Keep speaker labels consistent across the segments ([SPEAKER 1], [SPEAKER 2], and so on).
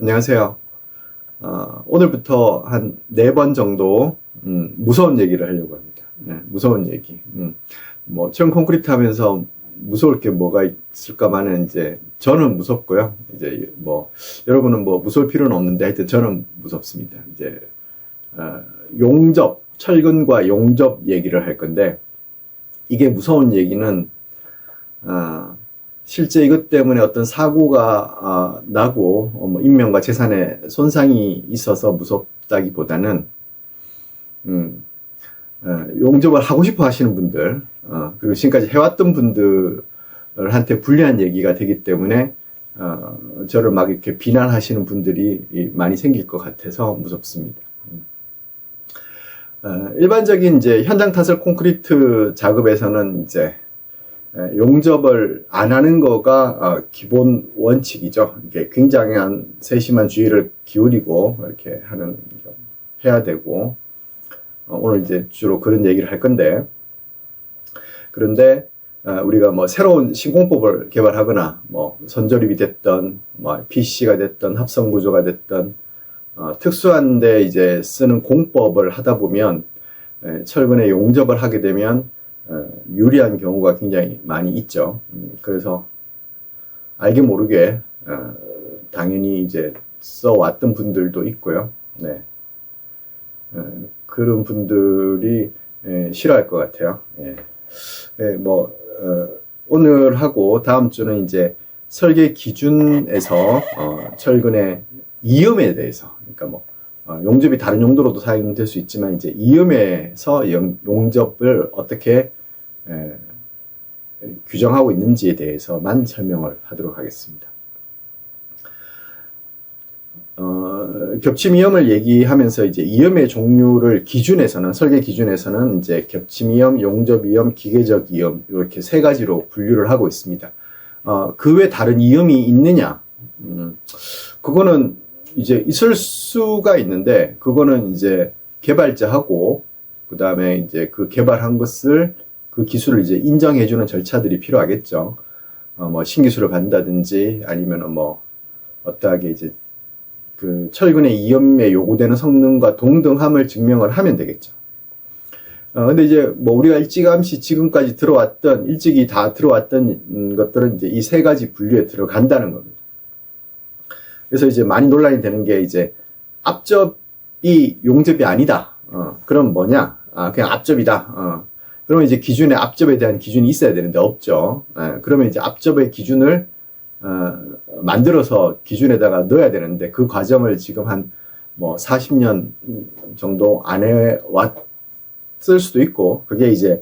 [SPEAKER 1] 안녕하세요. 오늘부터 한 4번 정도, 무서운 얘기를 하려고 합니다. 무서운 얘기. 처음 콘크리트 하면서 무서울 게 뭐가 있을까만은 이제, 저는 무섭고요. 이제 여러분은 무서울 필요는 없는데 하여튼 저는 무섭습니다. 이제, 철근과 용접 얘기를 할 건데, 이게 무서운 얘기는, 실제 이것 때문에 어떤 사고가 나고 인명과 재산에 손상이 있어서 무섭다기보다는 용접을 하고 싶어 하시는 분들 그리고 지금까지 해왔던 분들한테 불리한 얘기가 되기 때문에 저를 막 이렇게 비난하시는 분들이 많이 생길 것 같아서 무섭습니다. 일반적인 이제 현장 타설 콘크리트 작업에서는 이제 용접을 안 하는 거가 기본 원칙이죠. 이게 굉장한 세심한 주의를 기울이고 이렇게 해야 되고, 오늘 이제 주로 그런 얘기를 할 건데, 그런데 우리가 새로운 신공법을 개발하거나 선조립이 됐던 PC가 됐던 합성 구조가 됐던 특수한데 이제 쓰는 공법을 하다 보면 철근에 용접을 하게 되면 유리한 경우가 굉장히 많이 있죠. 그래서 알게 모르게 당연히 이제 써왔던 분들도 있고요. 네. 그런 분들이 싫어할 것 같아요. 오늘 하고 다음 주는 이제 설계 기준에서 철근의 이음에 대해서, 그러니까 용접이 다른 용도로도 사용될 수 있지만 이제 이음에서 용접을 어떻게 규정하고 있는지에 대해서만 설명을 하도록 하겠습니다. 겹침이음을 얘기하면서 이제 이음의 종류를 설계 기준에서는 이제 겹침이음, 용접이음, 기계적 이음 이렇게 세 가지로 분류를 하고 있습니다. 그 외 다른 이음이 있느냐? 그거는 이제 있을 수가 있는데, 그거는 이제 개발자하고 그 다음에 이제 그 개발한 것을 그 기술을 이제 인정해주는 절차들이 필요하겠죠. 신기술을 받는다든지 아니면 어떠하게 이제 그 철근의 이음에 요구되는 성능과 동등함을 증명을 하면 되겠죠. 근데 이제 우리가 일찌감치 지금까지 일찍이 다 들어왔던 것들은 이제 이 세 가지 분류에 들어간다는 겁니다. 그래서 이제 많이 논란이 되는 게 이제 앞접이 용접이 아니다. 그럼 뭐냐? 그냥 앞접이다. 그러면 이제 기준에 앞접에 대한 기준이 있어야 되는데 없죠. 그러면 이제 앞접의 기준을 만들어서 기준에다가 넣어야 되는데 그 과정을 지금 한 40년 정도 안 해왔을 수도 있고, 그게 이제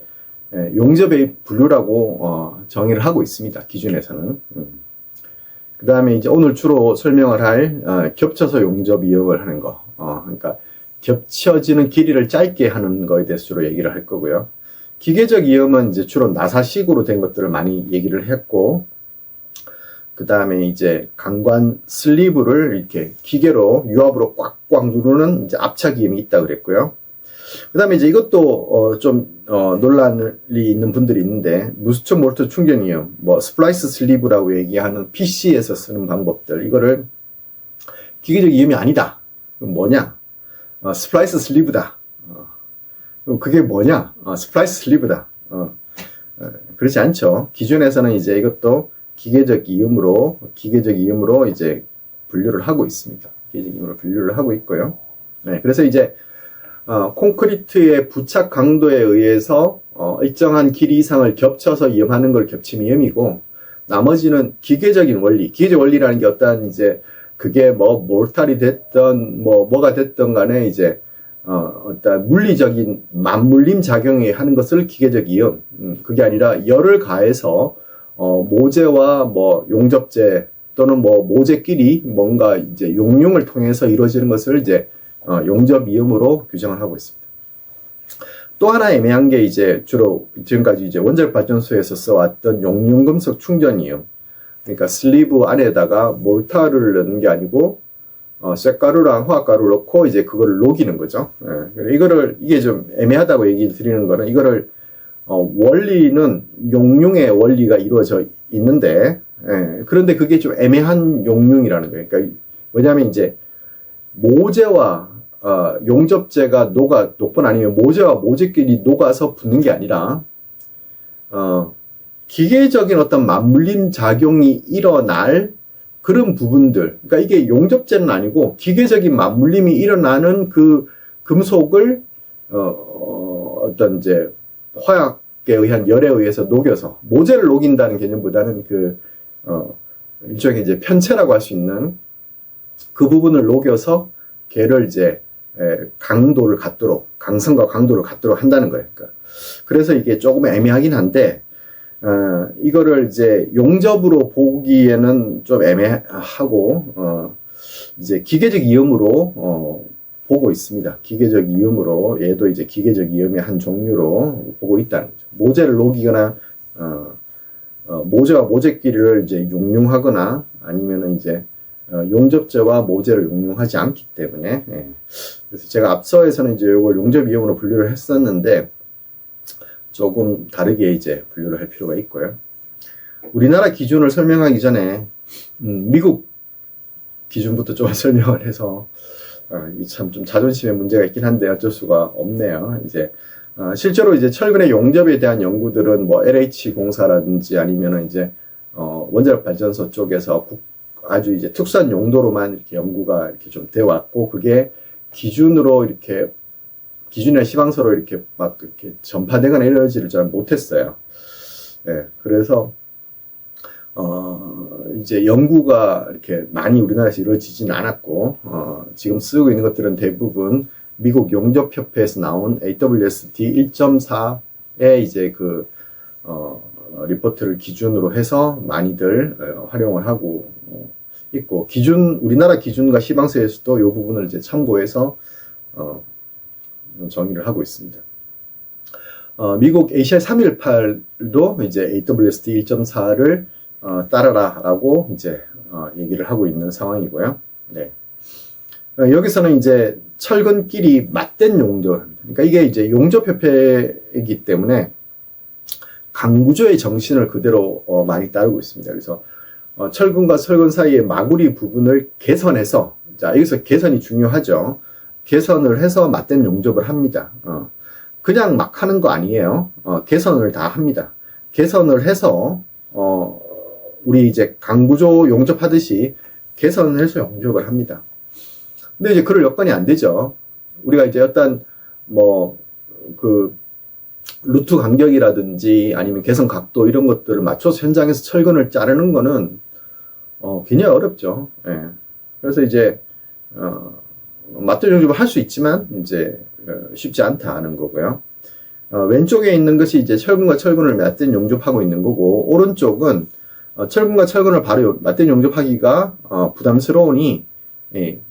[SPEAKER 1] 용접의 분류라고 정의를 하고 있습니다. 기준에서는. 그 다음에 이제 오늘 주로 설명을 할 겹쳐서 용접 이음을 하는 거, 그러니까 겹쳐지는 길이를 짧게 하는 거에 대해서 주로 얘기를 할 거고요. 기계적 이음은 이제 주로 나사식으로 된 것들을 많이 얘기를 했고, 그 다음에 이제 강관 슬리브를 이렇게 기계로 유압으로 꽉꽉 누르는 이제 압착 이음이 있다 그랬고요. 그 다음에 이제 이것도 논란이 있는 분들이 있는데, 무스처 몰트 충전 이음, 스플라이스 슬리브라고 얘기하는 PC에서 쓰는 방법들, 이거를 기계적 이음이 아니다. 그럼 뭐냐? 스플라이스 슬리브다. 그게 뭐냐? 스플라이스 슬리브다. 그렇지 않죠. 기준에서는 이제 이것도 기계적 이음으로 이제 분류를 하고 있습니다. 기계적 이음으로 분류를 하고 있고요. 네, 그래서 이제 콘크리트의 부착 강도에 의해서 일정한 길이 이상을 겹쳐서 이음하는 걸 겹침 이음이고, 나머지는 기계적 원리라는 게 어떤 이제 그게 몰탈이 됐던 뭐가 됐던 간에 이제 어떤 물리적인 맞물림 작용이 하는 것을 기계적 이음, 그게 아니라 열을 가해서 모재와 용접재 또는 모재끼리 뭔가 이제 용융을 통해서 이루어지는 것을 이제 용접 이음으로 규정을 하고 있습니다. 또 하나 애매한 게 이제 주로 지금까지 이제 원자력 발전소에서 써왔던 용융금속 충전 이음, 그러니까 슬리브 안에다가 몰타를 넣는 게 아니고 쇳가루랑 화학가루를 넣고 이제 그거를 녹이는 거죠. 이게 좀 애매하다고 얘기 드리는 거는, 이거를 원리는 용융의 원리가 이루어져 있는데, 그런데 그게 좀 애매한 용융이라는 거예요. 그러니까 왜냐하면 이제 모재와 용접재가 녹거나 아니면 모재와 모재끼리 녹아서 붙는 게 아니라 기계적인 어떤 맞물림 작용이 일어날 그런 부분들, 그러니까 이게 용접재는 아니고 기계적인 맞물림이 일어나는 그 금속을 어떤 이제 화학에 의한 열에 의해서 녹여서, 모재를 녹인다는 개념보다는 일종의 이제 편체라고 할 수 있는 그 부분을 녹여서 걔를 이제 강도를 갖도록, 강성과 강도를 갖도록 한다는 거예요. 그러니까 그래서 이게 조금 애매하긴 한데, 이거를 이제 용접으로 보기에는 좀 애매하고, 이제 기계적 이음으로, 보고 있습니다. 기계적 이음으로, 얘도 이제 기계적 이음의 한 종류로 보고 있다는 거죠. 모재를 녹이거나, 모재와 모재끼리를 이제 용융하거나, 아니면은 이제, 용접재와 모재를 용융하지 않기 때문에, 그래서 제가 앞서에서는 이제 이걸 용접 이음으로 분류를 했었는데, 조금 다르게 이제 분류를 할 필요가 있고요. 우리나라 기준을 설명하기 전에 미국 기준부터 좀 설명을 해서 참 좀 자존심에 문제가 있긴 한데 어쩔 수가 없네요. 이제 실제로 이제 철근의 용접에 대한 연구들은 뭐 LH 공사라든지 아니면은 이제 원자력 발전소 쪽에서 아주 이제 특수한 용도로만 이렇게 연구가 이렇게 좀 되어 왔고, 그게 기준으로 이렇게 기준이나 시방서로 이렇게 막 이렇게 전파되거나 이러지를 잘 못했어요. 네, 그래서 이제 연구가 이렇게 많이 우리나라에서 이루어지지는 않았고, 지금 쓰고 있는 것들은 대부분 미국 용접협회에서 나온 AWSD 1.4의 이제 리포트를 기준으로 해서 많이들 활용을 하고 있고, 우리나라 기준과 시방서에서도 이 부분을 이제 참고해서 정의를 하고 있습니다. 미국 ACR 318도 이제 AWSD 1.4를 따르라라고 이제 얘기를 하고 있는 상황이고요. 네. 여기서는 이제 철근끼리 맞댄 용접, 그러니까 이게 이제 용접협회이기 때문에 강구조의 정신을 그대로 많이 따르고 있습니다. 그래서 철근과 철근 사이의 마구리 부분을 개선해서, 자, 여기서 개선이 중요하죠. 개선을 해서 맞댄 용접을 합니다. 그냥 막 하는 거 아니에요. 개선을 다 합니다. 개선을 해서 우리 이제 강구조 용접하듯이 개선을 해서 용접을 합니다. 근데 이제 그럴 여건이 안 되죠. 우리가 이제 어떤 루트 간격이라든지 아니면 개선 각도 이런 것들을 맞춰서 현장에서 철근을 자르는 거는 굉장히 어렵죠. 예. 그래서 이제 맞대응 용접을 할 수 있지만 이제 쉽지 않다는 거고요. 왼쪽에 있는 것이 이제 철근과 철근을 맞대응 용접하고 있는 거고, 오른쪽은 철근과 철근을 바로 맞대응 용접하기가 부담스러우니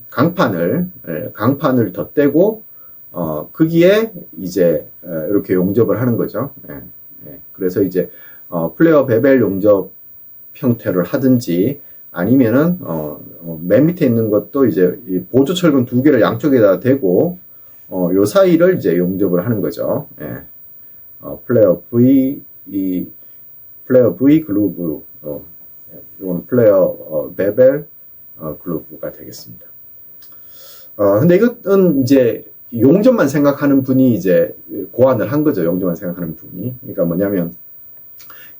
[SPEAKER 1] 강판을 덧대고 거기에 이제 이렇게 용접을 하는 거죠. 그래서 이제 플레어 베벨 용접 형태를 하든지, 아니면은 맨 밑에 있는 것도 이제 이 보조 철근 두 개를 양쪽에다 대고 요 사이를 이제 용접을 하는 거죠. 플레어 V 글루브, 이건 플레어 베벨 글루브가 되겠습니다. 근데 이것은 이제 용접만 생각하는 분이 이제 고안을 한 거죠. 용접만 생각하는 분이. 그러니까 뭐냐면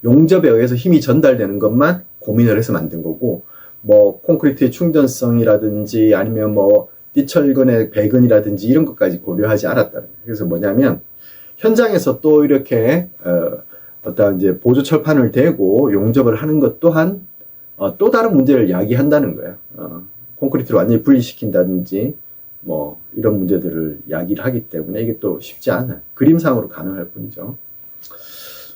[SPEAKER 1] 용접에 의해서 힘이 전달되는 것만 고민을 해서 만든 거고, 뭐 콘크리트의 충전성이라든지 아니면 뭐 띠철근의 배근이라든지 이런 것까지 고려하지 않았다는 거예요. 그래서 뭐냐면 현장에서 또 이렇게 어떤 이제 보조 철판을 대고 용접을 하는 것 또한 또 다른 문제를 야기한다는 거예요. 콘크리트를 완전히 분리시킨다든지 뭐 이런 문제들을 야기를 하기 때문에 이게 또 쉽지 않아요. 그림상으로 가능할 뿐이죠.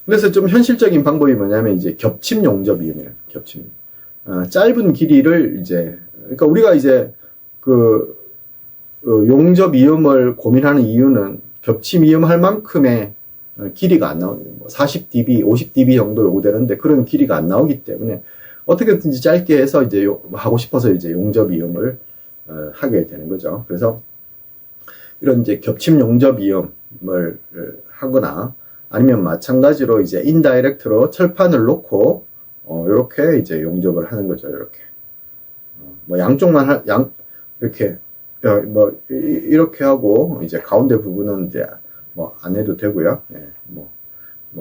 [SPEAKER 1] 그래서 좀 현실적인 방법이 뭐냐면 이제 겹침 용접이에요. 겹침. 짧은 길이를 이제, 그러니까 우리가 이제 용접 이음을 고민하는 이유는 겹침 이음 할 만큼의 길이가 안 나오는 거예요. 뭐 40dB, 50dB 정도 요구되는데 그런 길이가 안 나오기 때문에 어떻게든지 짧게 해서 이제 하고 싶어서 이제 용접 이음을 하게 되는 거죠. 그래서 이런 이제 겹침 용접 이음을 하거나, 아니면 마찬가지로 이제 인다이렉트로 철판을 놓고 이렇게 이제 용접을 하는 거죠. 이렇게 뭐 양쪽만 이렇게 이렇게 하고 이제 가운데 부분은 이제 뭐 안 해도 되고요. 예, 뭐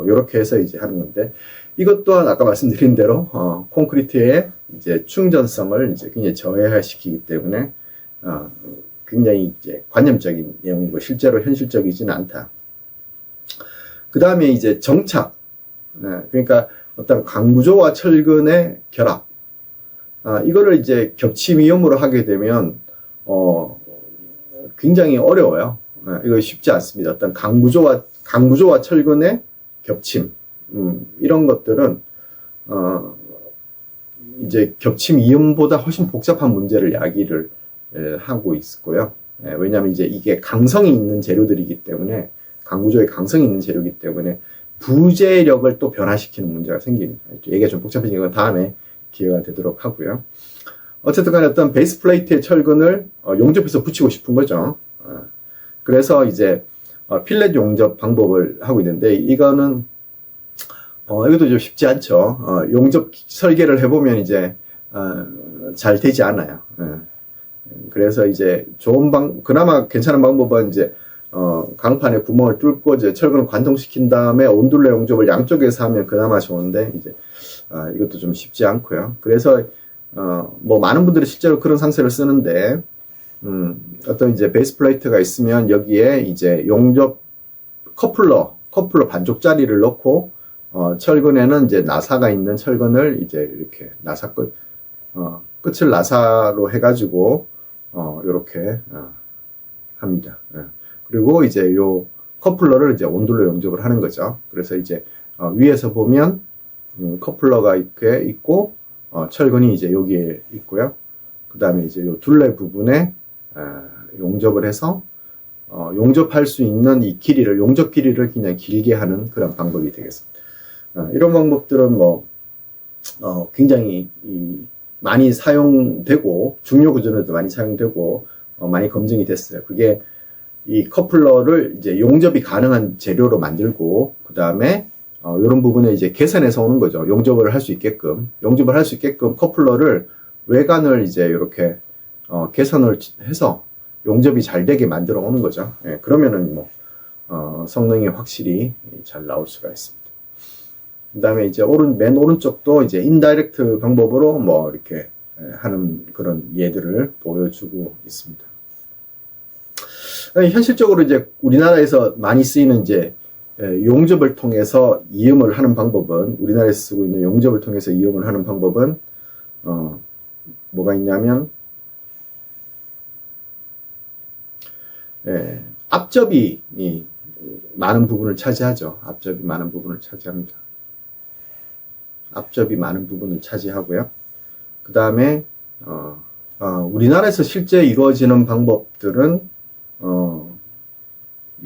[SPEAKER 1] 이렇게 해서 이제 하는 건데 이것 또한 아까 말씀드린 대로 콘크리트의 이제 충전성을 이제 굉장히 저해시키기 때문에 굉장히 이제 관념적인 내용이고 실제로 현실적이지는 않다. 그 다음에 이제 정착, 그러니까 어떤 강구조와 철근의 결합, 이거를 이제 겹침 위험으로 하게 되면 굉장히 어려워요. 이거 쉽지 않습니다. 어떤 강구조와 철근의 겹침, 이런 것들은 이제 겹침 이음보다 훨씬 복잡한 문제를 야기를 하고 있고요. 왜냐하면 이제 이게 강성이 있는 재료들이기 때문에 강구조에 강성이 있는 재료이기 때문에 부재력을 또 변화시키는 문제가 생깁니다. 얘기가 좀 복잡해진 건 다음에 기회가 되도록 하고요. 어쨌든 간에 어떤 베이스 플레이트의 철근을 용접해서 붙이고 싶은 거죠. 그래서 이제 필렛 용접 방법을 하고 있는데 이거는 이것도 좀 쉽지 않죠. 용접 설계를 해보면 이제 잘 되지 않아요. 그래서 이제 그나마 괜찮은 방법은 이제 강판에 구멍을 뚫고 이제 철근을 관통시킨 다음에 온둘레 용접을 양쪽에서 하면 그나마 좋은데 이제 이것도 좀 쉽지 않고요. 그래서 뭐 많은 분들이 실제로 그런 상세를 쓰는데 어떤 이제 베이스 플레이트가 있으면 여기에 이제 용접 커플러 반쪽짜리를 넣고 철근에는 이제 나사가 있는 철근을 이제 이렇게 나사 끝을 나사로 해가지고 이렇게 합니다. 그리고 이제 요 커플러를 이제 온돌로 용접을 하는 거죠. 그래서 이제 위에서 보면 커플러가 이렇게 있고 철근이 이제 여기에 있고요. 그 다음에 이제 요 둘레 부분에 용접을 해서 용접할 수 있는 이 길이를 용접 길이를 그냥 길게 하는 그런 방법이 되겠습니다. 이런 방법들은 뭐 굉장히 많이 사용되고 중요 구조에도 많이 사용되고 많이 검증이 됐어요. 그게 이 커플러를 이제 용접이 가능한 재료로 만들고 그 다음에 이런 부분에 이제 계산해서 오는 거죠. 용접을 할 수 있게끔 커플러를 외관을 이제 이렇게 개선을 해서 용접이 잘 되게 만들어 오는 거죠. 예, 그러면은 뭐 성능이 확실히 잘 나올 수가 있습니다. 그 다음에 이제 맨 오른쪽도 이제 인다이렉트 방법으로 뭐 이렇게 하는 그런 예들을 보여주고 있습니다. 현실적으로 이제 우리나라에서 많이 쓰이는 이제 용접을 통해서 이음을 하는 방법은 우리나라에서 쓰고 있는 용접을 통해서 이음을 하는 방법은 뭐가 있냐면 앞접이 많은 부분을 차지하죠. 앞접이 많은 부분을 차지합니다. 앞접이 많은 부분을 차지하고요. 그 다음에 우리나라에서 실제 이루어지는 방법들은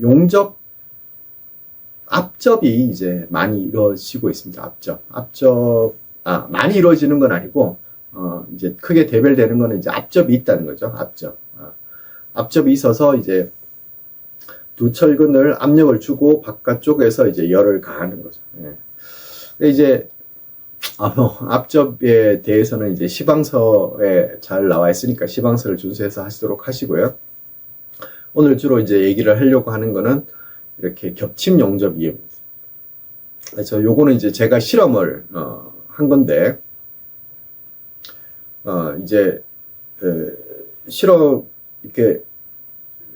[SPEAKER 1] 용접 앞접이 이제 많이 이루어지고 있습니다. 많이 이루어지는 건 아니고 이제 크게 대별되는 거는 이제 앞접이 있다는 거죠. 앞접이 있어서 이제 두 철근을 압력을 주고 바깥쪽에서 이제 열을 가하는 거죠. 예. 이제 앞접에 대해서는 이제 시방서에 잘 나와 있으니까 시방서를 준수해서 하시도록 하시고요. 오늘 주로 이제 얘기를 하려고 하는 거는 이렇게 겹침 용접 이음입니다. 그래서 요거는 이제 제가 실험을 한 건데 이제 실험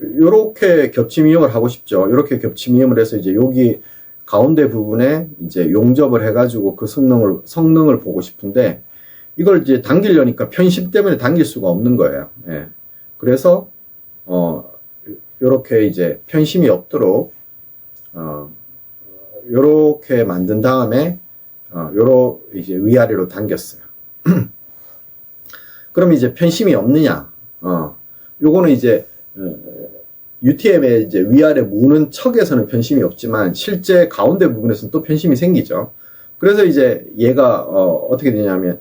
[SPEAKER 1] 요렇게 겹침 이음을 하고 싶죠. 요렇게 겹침 이음을 해서 이제 여기 가운데 부분에 이제 용접을 해가지고 그 성능을 보고 싶은데 이걸 이제 당기려니까 편심 때문에 당길 수가 없는 거예요. 예. 그래서 요렇게 이제 편심이 없도록 요렇게 만든 다음에 이제 위아래로 당겼어요. 그럼 이제 편심이 없느냐? 요거는 이제 UTM의 이제 위아래 무는 척에서는 편심이 없지만 실제 가운데 부분에서는 또 편심이 생기죠. 그래서 이제 얘가 어떻게 되냐면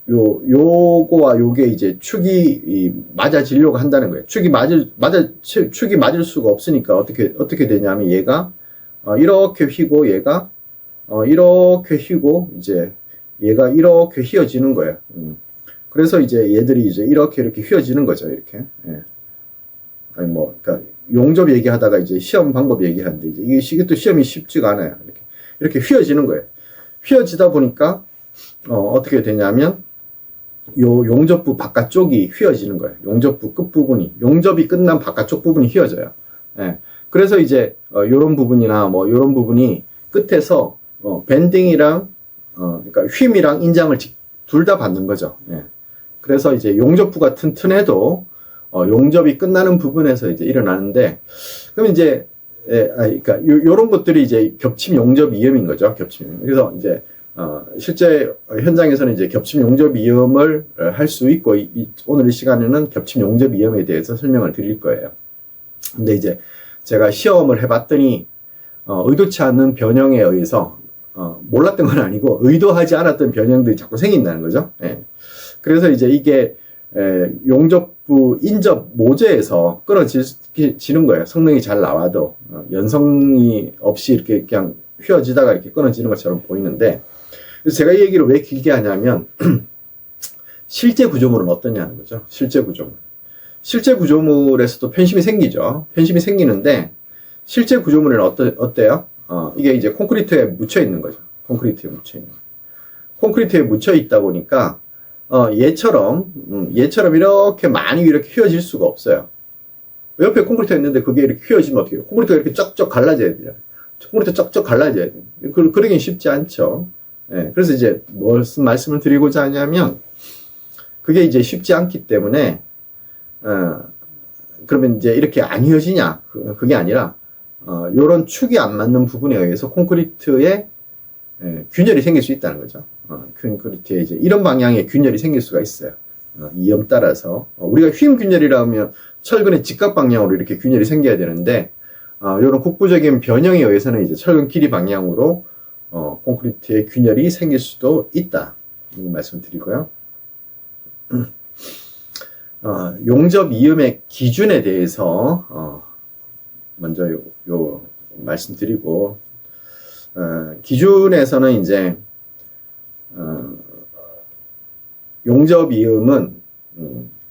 [SPEAKER 1] 요거와 요게 이제 축이 맞아지려고 한다는 거예요. 축이 맞을 수가 없으니까 어떻게 되냐면 얘가 이렇게 휘고 얘가 이렇게 휘고 이제 얘가 이렇게 휘어지는 거예요. 그래서 이제 얘들이 이제 이렇게 휘어지는 거죠. 이렇게. 예. 아니 뭐, 그러니까 용접 얘기하다가 이제 시험 방법 얘기하는데 이게 또 시험이 쉽지가 않아요. 이렇게 휘어지는 거예요. 휘어지다 보니까 어떻게 되냐면 요 용접부 바깥쪽이 휘어지는 거예요. 용접부 끝부분이 용접이 끝난 바깥쪽 부분이 휘어져요. 예. 그래서 이제 요런 부분이나 뭐 요런 부분이 끝에서 밴딩이랑 그러니까 휨이랑 인장을 둘 다 받는 거죠. 예. 그래서 이제 용접부가 튼튼해도 용접이 끝나는 부분에서 이제 일어나는데, 그럼 이제 그러니까 요런 것들이 이제 겹침 용접 위험인 거죠. 겹침. 그래서 이제 실제 현장에서는 이제 겹침 용접 위험을 할 수 있고, 오늘 이 시간에는 겹침 용접 위험에 대해서 설명을 드릴 거예요. 근데 이제 제가 시험을 해봤더니 의도치 않는 변형에 의해서 몰랐던 건 아니고 의도하지 않았던 변형들이 자꾸 생긴다는 거죠. 예. 그래서 이제 이게 용접부 인접 모재에서 끊어지는 거예요. 성능이 잘 나와도 연성이 없이 이렇게 그냥 휘어지다가 이렇게 끊어지는 것처럼 보이는데, 그래서 제가 이 얘기를 왜 길게 하냐면 실제 구조물은 어떠냐는 거죠. 실제 구조물. 실제 구조물에서도 편심이 생기죠. 편심이 생기는데 실제 구조물은 어때요? 이게 이제 콘크리트에 묻혀 있는 거죠. 콘크리트에 묻혀 있는 거예요. 콘크리트에 묻혀 있다 보니까 얘처럼 이렇게 많이 이렇게 휘어질 수가 없어요. 옆에 콘크리트가 있는데 그게 이렇게 휘어지면 어떻게 해요? 콘크리트가 이렇게 쩍쩍 갈라져야 돼요. 콘크리트 쩍쩍 갈라져야 돼요. 그러긴 쉽지 않죠. 예, 그래서 이제 무슨 말씀을 드리고자 하냐면 그게 이제 쉽지 않기 때문에 그러면 이제 이렇게 안 휘어지냐? 그게 아니라 요런 축이 안 맞는 부분에 의해서 콘크리트에 균열이 생길 수 있다는 거죠. 콘크리트에 이제 이런 방향의 균열이 생길 수가 있어요. 이염 따라서. 우리가 휨 균열이라면 철근의 직각 방향으로 이렇게 균열이 생겨야 되는데, 이런 국부적인 변형에 의해서는 이제 철근 길이 방향으로 콘크리트의 균열이 생길 수도 있다. 이 말씀 드리고요. 용접 이음의 기준에 대해서 먼저 요 말씀드리고, 기준에서는 이제 용접 이음은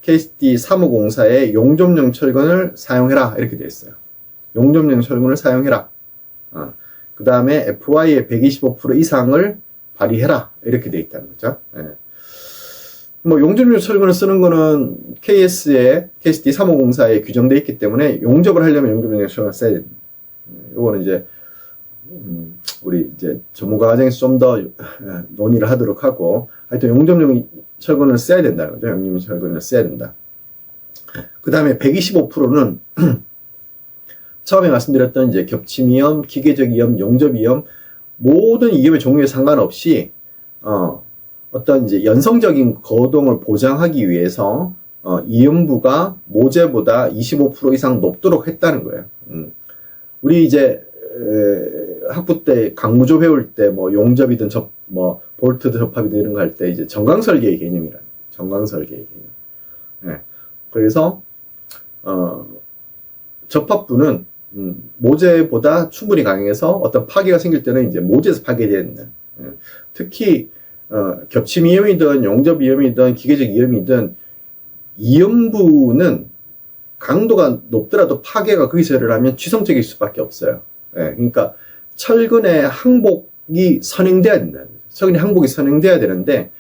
[SPEAKER 1] KST 3504의 용접용 철근을 사용해라 이렇게 되어 있어요. 용접용 철근을 사용해라. 그 다음에 FY의 125% 이상을 발휘해라 이렇게 되어 있다는 거죠. 예. 뭐 용접용 철근을 쓰는 거는 KST 3504에 규정되어 있기 때문에 용접을 하려면 용접용 철근을 써야 됩니다. 요거는 이제 우리 이제 전문가 과정에서 좀 더 논의를 하도록 하고, 하여튼 용접용 철근을 써야 된다는 거죠. 용접용 철근을 써야 된다. 그 다음에 125%는 처음에 말씀드렸던 이제 겹침 이염, 기계적 이염, 용접 이염, 모든 이염의 종류에 상관없이 어떤 이제 연성적인 거동을 보장하기 위해서 이염부가 모재보다 25% 이상 높도록 했다는 거예요. 우리 이제 학부 때 강무조 배울 때 뭐 용접이든 뭐 볼트 접합이든 이런 거 할 때 이제 정강설계의 개념이라. 정강설계의 개념. 네. 그래서 접합부는 모재보다 충분히 강해서 어떤 파괴가 생길 때는 이제 모재에서 파괴된다. 네. 특히 겹침 이염이든 용접 이염이든 기계적 이염이든 이염부는 강도가 높더라도 파괴가 거기서 일어나면 취성적일 수밖에 없어요. 예, 그러니까 철근의 항복이 선행돼야 된다. 철근의 항복이 선행돼야 되는데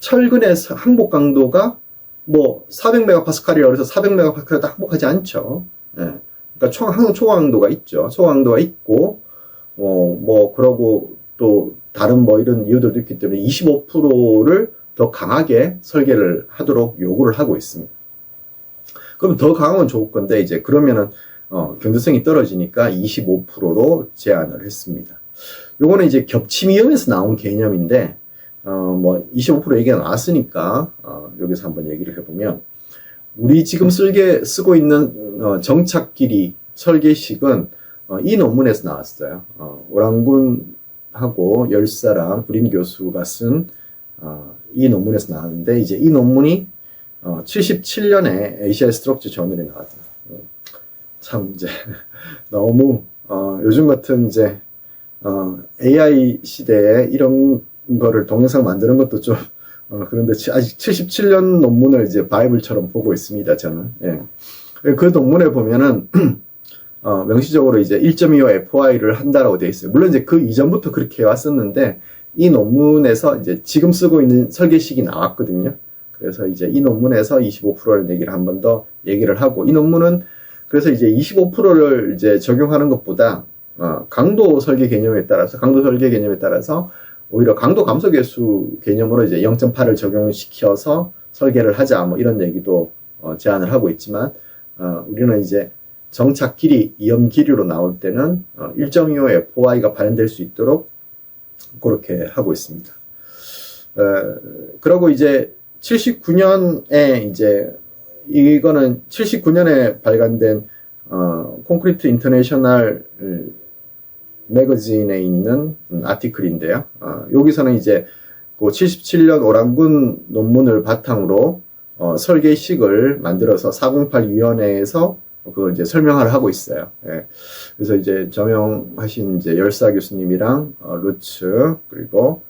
[SPEAKER 1] 철근의 항복 강도가 뭐 400메가파스칼이라고 해서 400메가파스칼도 항복하지 않죠. 예, 그러니까 항상 초강도가 있죠. 초강도가 있고 뭐 그러고 또 다른 뭐 이런 이유들도 있기 때문에 25%를 더 강하게 설계를 하도록 요구를 하고 있습니다. 그럼 더 강하면 좋을 건데 이제 그러면은 경도성이 떨어지니까 25%로 제한을 했습니다. 요거는 이제 겹침 이염에서 나온 개념인데 뭐 25% 얘기가 나왔으니까 여기서 한번 얘기를 해보면, 우리 지금 쓰고 있는 정착 길이 설계식은 이 논문에서 나왔어요. 오랑군하고 10사람 구림 교수가 쓴 이 논문에서 나왔는데, 이제 이 논문이 77년에 ACI 스트럭처 저널에 나왔다. 참 이제 너무 요즘 같은 이제 AI 시대에 이런 거를 동영상 만드는 것도 좀 그런데 아직 77년 논문을 이제 바이블처럼 보고 있습니다, 저는. 예. 그 논문에 보면은 명시적으로 이제 1.25 FY를 한다라고 되어 있어요. 물론 이제 그 이전부터 그렇게 왔었는데 이 논문에서 이제 지금 쓰고 있는 설계식이 나왔거든요. 그래서 이제 이 논문에서 25%라는 얘기를 한 번 더 얘기를 하고, 이 논문은 그래서 이제 25%를 이제 적용하는 것보다 강도 설계 개념에 따라서 오히려 강도 감소 계수 개념으로 이제 0.8을 적용시켜서 설계를 하자, 뭐 이런 얘기도 제안을 하고 있지만, 우리는 이제 정착 길이, 이염 길이로 나올 때는 1.25 FY가 발현될 수 있도록 그렇게 하고 있습니다. 그리고 이제 79년에 이제 이거는 79년에 발간된 콘크리트 인터내셔널 매거진에 있는 아티클인데요. 여기서는 이제 그 77년 오란군 논문을 바탕으로 설계식을 만들어서 408위원회에서 그걸 이제 설명을 하고 있어요. 예. 그래서 이제 저명하신 이제 열사 교수님이랑 루츠 그리고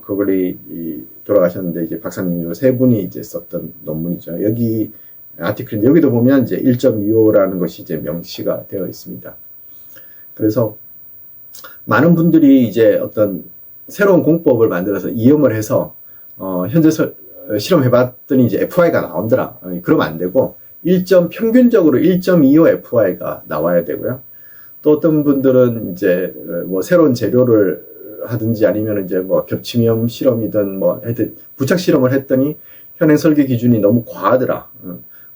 [SPEAKER 1] 그걸이 돌아가셨는데 이제 박사님이 세 분이 이제 썼던 논문이죠. 여기 아티클인데 여기도 보면 이제 1.25라는 것이 이제 명시가 되어 있습니다. 그래서 많은 분들이 이제 어떤 새로운 공법을 만들어서 이용을 해서 현재 실험해봤더니 이제 FY가 나온더라. 그러면 안 되고 평균적으로 1.25 FY가 나와야 되고요. 또 어떤 분들은 이제 뭐 새로운 재료를 하든지 아니면 이제 뭐 겹침염 실험이든 뭐 하여튼 부착 실험을 했더니 현행 설계 기준이 너무 과하더라.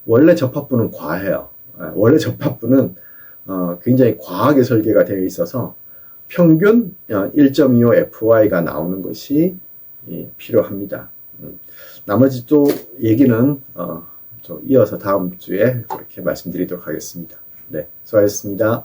[SPEAKER 1] 원래 접합부는 과해요. 원래 접합부는 굉장히 과하게 설계가 되어 있어서 평균 1.25 FY가 나오는 것이 필요합니다. 나머지 또 얘기는 좀 이어서 다음 주에 그렇게 말씀드리도록 하겠습니다. 네, 수고하셨습니다.